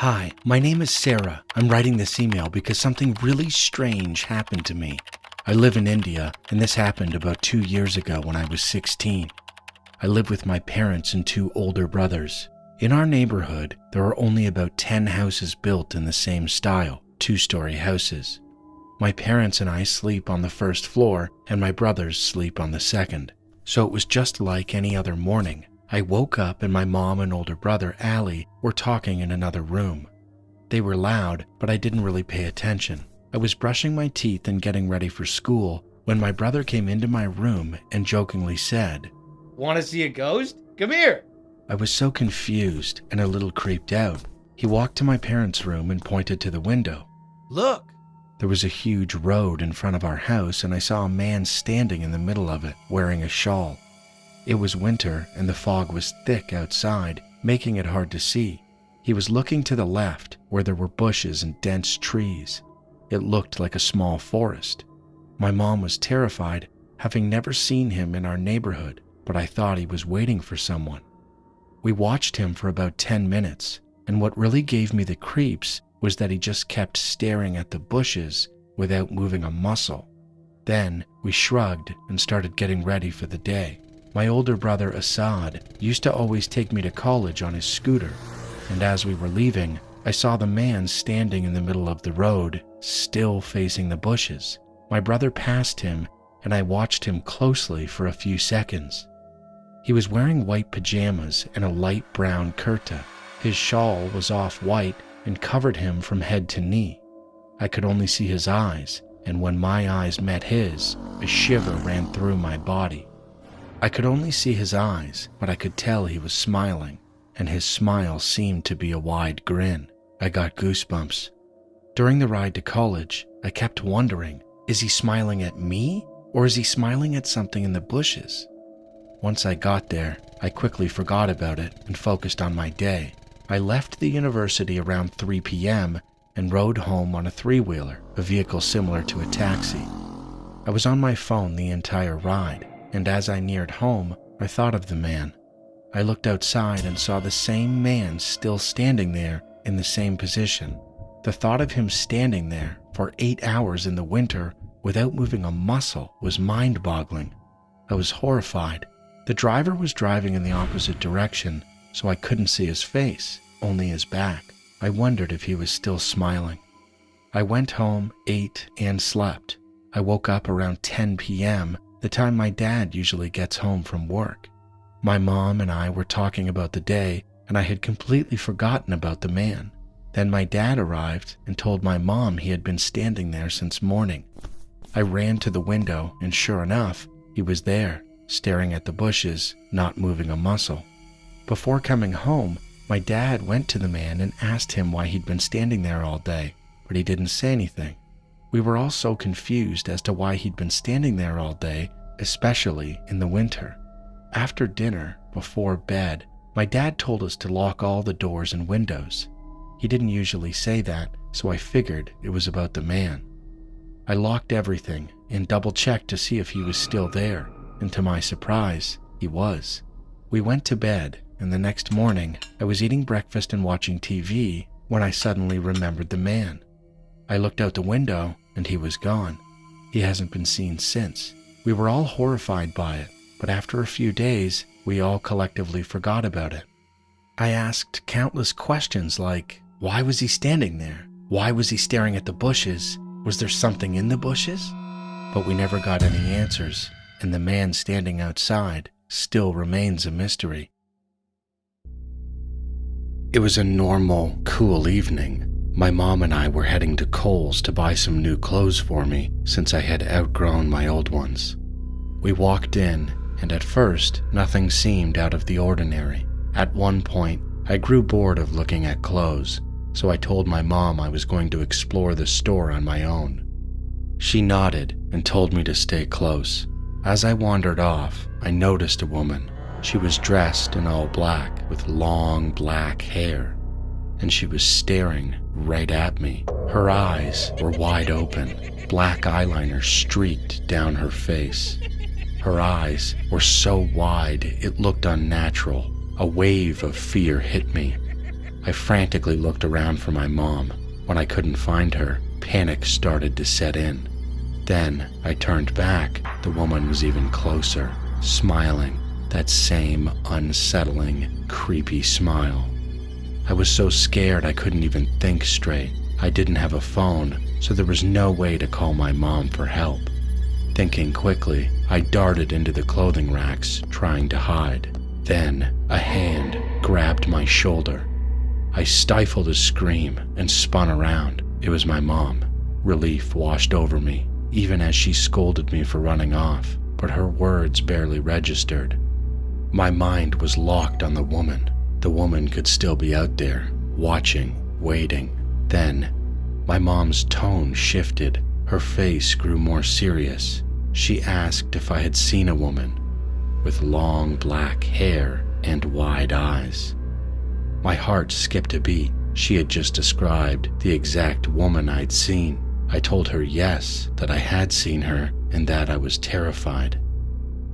Hi, my name is Sarah. I'm writing this email because something really strange happened to me. I live in India, and this happened about 2 years ago when I was 16. I live with my parents and 2 older brothers. In our neighborhood, there are only about 10 houses built in the same style, 2-story houses. My parents and I sleep on the first floor, and my brothers sleep on the second. So it was just like any other morning. I woke up and my mom and older brother, Ali, were talking in another room. They were loud, but I didn't really pay attention. I was brushing my teeth and getting ready for school when my brother came into my room and jokingly said, "Want to see a ghost? Come here." I was so confused and a little creeped out. He walked to my parents' room and pointed to the window. "Look." There was a huge road in front of our house, and I saw a man standing in the middle of it, wearing a shawl. It was winter, and the fog was thick outside, making it hard to see. He was looking to the left, where there were bushes and dense trees. It looked like a small forest. My mom was terrified, having never seen him in our neighborhood, but I thought he was waiting for someone. We watched him for about 10 minutes, and what really gave me the creeps was that he just kept staring at the bushes without moving a muscle. Then we shrugged and started getting ready for the day. My older brother Assad used to always take me to college on his scooter, and as we were leaving, I saw the man standing in the middle of the road, still facing the bushes. My brother passed him, and I watched him closely for a few seconds. He was wearing white pajamas and a light brown kurta. His shawl was off-white and covered him from head to knee. I could only see his eyes, and when my eyes met his, a shiver ran through my body. I could only see his eyes, but I could tell he was smiling, and his smile seemed to be a wide grin. I got goosebumps. During the ride to college, I kept wondering, is he smiling at me, or is he smiling at something in the bushes? Once I got there, I quickly forgot about it and focused on my day. I left the university around 3 p.m. and rode home on a 3-wheeler, a vehicle similar to a taxi. I was on my phone the entire ride, and as I neared home, I thought of the man. I looked outside and saw the same man still standing there in the same position. The thought of him standing there for 8 hours in the winter without moving a muscle was mind-boggling. I was horrified. The driver was driving in the opposite direction, so I couldn't see his face, only his back. I wondered if he was still smiling. I went home, ate, and slept. I woke up around 10 p.m., the time my dad usually gets home from work. My mom and I were talking about the day, and I had completely forgotten about the man. Then my dad arrived and told my mom he had been standing there since morning. I ran to the window, and sure enough, he was there, staring at the bushes, not moving a muscle. Before coming home, my dad went to the man and asked him why he'd been standing there all day, but he didn't say anything. We were all so confused as to why he'd been standing there all day, especially in the winter. After dinner, before bed, my dad told us to lock all the doors and windows. He didn't usually say that, so I figured it was about the man. I locked everything and double-checked to see if he was still there, and to my surprise, he was. We went to bed, and the next morning, I was eating breakfast and watching TV when I suddenly remembered the man. I looked out the window, and he was gone. He hasn't been seen since. We were all horrified by it, but after a few days, we all collectively forgot about it. I asked countless questions like, why was he standing there? Why was he staring at the bushes? Was there something in the bushes? But we never got any answers, and the man standing outside still remains a mystery. It was a normal, cool evening. My mom and I were heading to Kohl's to buy some new clothes for me since I had outgrown my old ones. We walked in, and at first, nothing seemed out of the ordinary. At one point, I grew bored of looking at clothes, so I told my mom I was going to explore the store on my own. She nodded and told me to stay close. As I wandered off, I noticed a woman. She was dressed in all black with long black hair, and she was staring right at me. Her eyes were wide open, black eyeliner streaked down her face. Her eyes were so wide it looked unnatural. A wave of fear hit me. I frantically looked around for my mom. When I couldn't find her, panic started to set in. Then I turned back. The woman was even closer, smiling, that same unsettling, creepy smile. I was so scared I couldn't even think straight. I didn't have a phone, so there was no way to call my mom for help. Thinking quickly, I darted into the clothing racks, trying to hide. Then a hand grabbed my shoulder. I stifled a scream and spun around. It was my mom. Relief washed over me, even as she scolded me for running off, but her words barely registered. My mind was locked on the woman. The woman could still be out there, watching, waiting. Then, my mom's tone shifted. Her face grew more serious. She asked if I had seen a woman with long black hair and wide eyes. My heart skipped a beat. She had just described the exact woman I'd seen. I told her yes, that I had seen her and that I was terrified.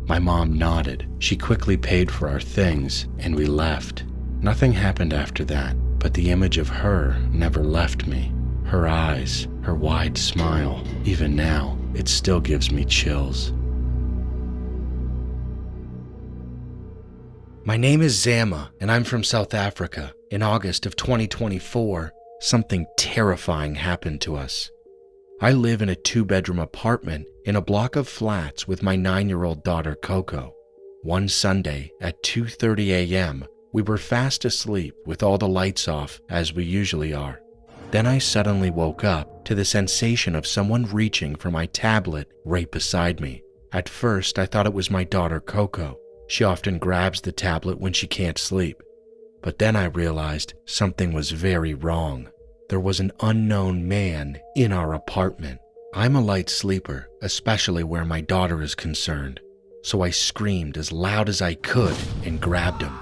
My mom nodded. She quickly paid for our things and we left. Nothing happened after that, but the image of her never left me. Her eyes, her wide smile, even now, it still gives me chills. My name is Zama, and I'm from South Africa. In August of 2024, something terrifying happened to us. I live in a 2-bedroom apartment in a block of flats with my 9-year-old daughter Coco. One Sunday at 2:30 a.m., we were fast asleep with all the lights off, as we usually are. Then I suddenly woke up to the sensation of someone reaching for my tablet right beside me. At first, I thought it was my daughter Coco. She often grabs the tablet when she can't sleep. But then I realized something was very wrong. There was an unknown man in our apartment. I'm a light sleeper, especially where my daughter is concerned, so I screamed as loud as I could and grabbed him.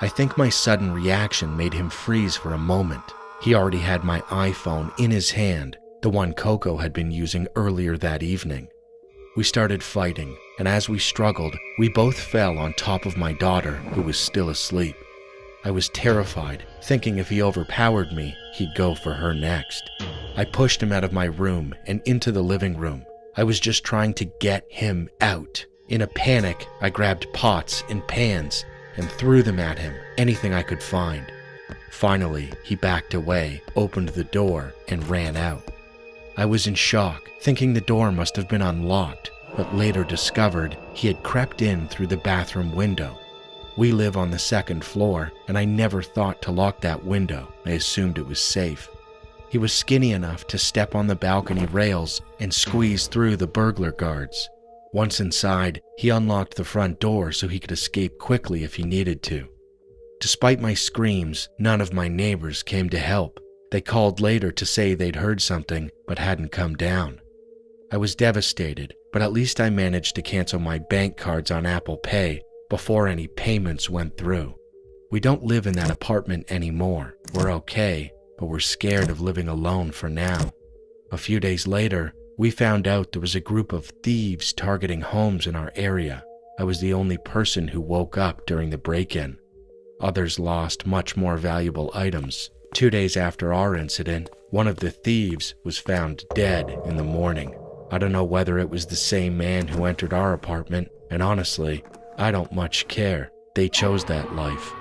I think my sudden reaction made him freeze for a moment. He already had my iPhone in his hand, the one Coco had been using earlier that evening. We started fighting, and as we struggled, we both fell on top of my daughter, who was still asleep. I was terrified, thinking if he overpowered me, he'd go for her next. I pushed him out of my room and into the living room. I was just trying to get him out. In a panic, I grabbed pots and pans and threw them at him, anything I could find. Finally, he backed away, opened the door, and ran out. I was in shock, thinking the door must have been unlocked, but later discovered he had crept in through the bathroom window. We live on the 2nd floor, and I never thought to lock that window. I assumed it was safe. He was skinny enough to step on the balcony rails and squeeze through the burglar guards. Once inside, he unlocked the front door so he could escape quickly if he needed to. Despite my screams, none of my neighbors came to help. They called later to say they'd heard something, but hadn't come down. I was devastated, but at least I managed to cancel my bank cards on Apple Pay before any payments went through. We don't live in that apartment anymore. We're okay, but we're scared of living alone for now. A few days later, we found out there was a group of thieves targeting homes in our area. I was the only person who woke up during the break-in. Others lost much more valuable items. 2 days after our incident, one of the thieves was found dead in the morning. I don't know whether it was the same man who entered our apartment, and honestly, I don't much care. They chose that life.